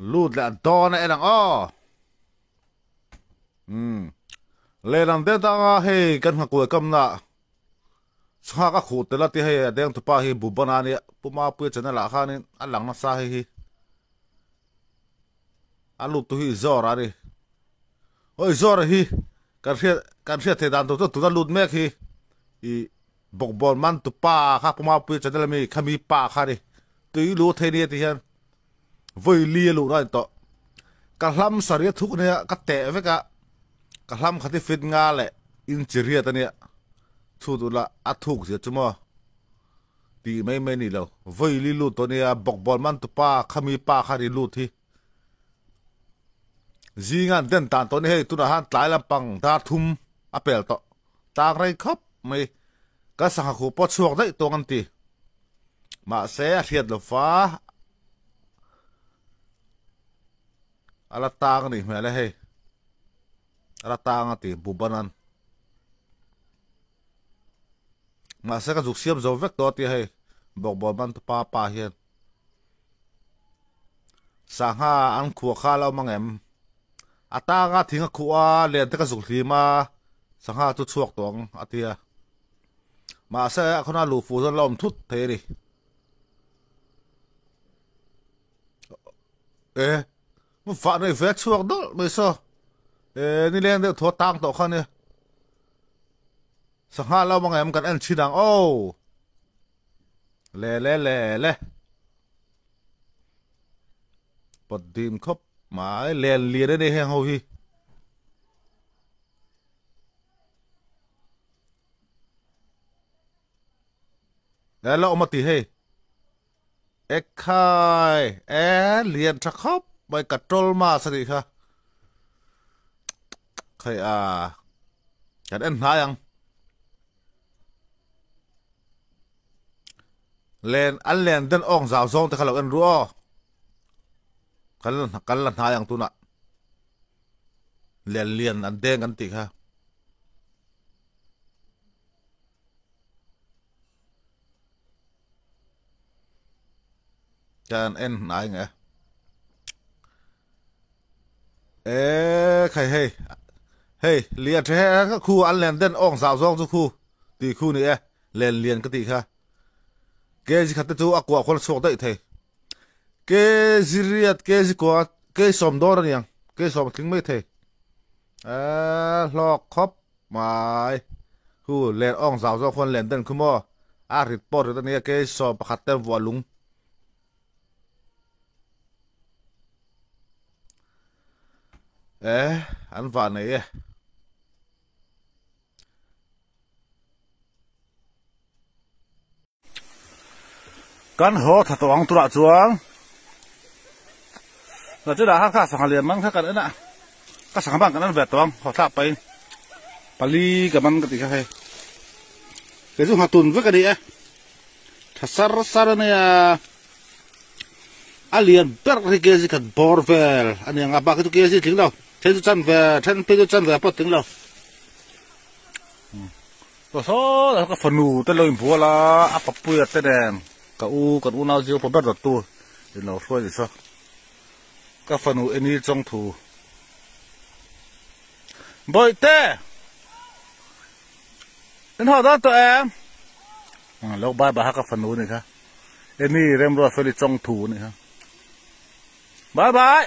lụt là to này đang lê đang đến ta hay cần học của cầm nè sao các khu tự là thì hay đang tụi pa hay bù bana này bù ma bù chân là khá nên ăn lăng nó sa hay ăn lụt tụi giò ra đi ôi giò ra hi can thiệt thì đàn tụi ta lụt mẹ hi i bọc bòn man tụi pa khác bù ma bù chân là mi khami pa khá đi tụi lụt thế này thì hiện với lia lụt rồi to cả lâm sari thúc này cả tệ với cả lâm khát phết ngà lệ in chỉ ta này thu tụ là ắt thúc gì chứ mà đi mấy mấy này đâu với li lụt to này bọc bòn man tụi pa khami pa khá đi lụt thì gì ngàn tên tàn to này tụi nó han tái làm bằng ta thum apel to ta ray khắp mấy cái sang khu pot suộc đấy to ngăn tì mà sẽ thiệt là phá ala tang ni mẹ lấy hay ala tang thì bù banan mà sẽ có dục xiêm dấu vết đó thì hay bọc bò ban pa pa hiền sang ha ăn khua khá lâu mang em tang á thình khua liền tới cái dục thì mà sang ha chút chuộc toang tia mà sẽ không nào lù phù dân lòng thút thế đi ê một phản này vẽ chuộc đó bây giờ đi lên được thua tăng tổ khăn nè sang hai lâu mà em cần ăn chi đằng ô lẹ bật tim khóc mà liền liền đây hang hôi để lộ một tí hay ếch khai liền chắc khóc bởi cả trôi mà sao đi ha khai cái anh hai ăn lên ăn lên đến ong rào rong thì khai lộc ăn rùa cái lần hai ăn tu nè liền ăn đen ăn tị ha cho anh hai nghe khai hey liền thế các khu ăn liền đến ong rào rong cho khu thì khu này liền cái tị ha cái gì khát chú aqua con sốt đấy thế cái gì riết cái gì qua cái sòm đó là nhang cái sòm kính mấy thế lo khóc mà khu liền ong rào rong con liền đến khu mò report rồi này cái sòm khát tem vua lúng ăn vào nàyกันหัวถัดตัวองตุระจวงเราจะได้ห้าข้าสังเลียนมั้งถ้ากันน่ะก็สังบ้างกันนั่นแบบตัวองขอทับไปปลีกับมันก็ติดกันให้เดี๋ยวจะหาตุนไว้กันดีถ้าสารเนี่ยเลียนเปิดที่เกจิกันบอร์เวลอันนี้งาบากที่เกจิถึงเราเทจุจันเวลเทนเพจุจันเวลพอถึงเราตัวโซ่แล้วก็ฝนูแต่เราอิมพัวละปะปุยแต่แดงกันอูน่าจะพอแบบตัวเดี๋ยวเราช่วยดิซะก็ฝนูอันนี้จงถูบ่อยเต้เป็นหัวด้านตัวเองแล้วบ้านบ้าก็ฝนูนี่ครับอันนี้เริ่มรอฝนูจงถูนี่ครับบาย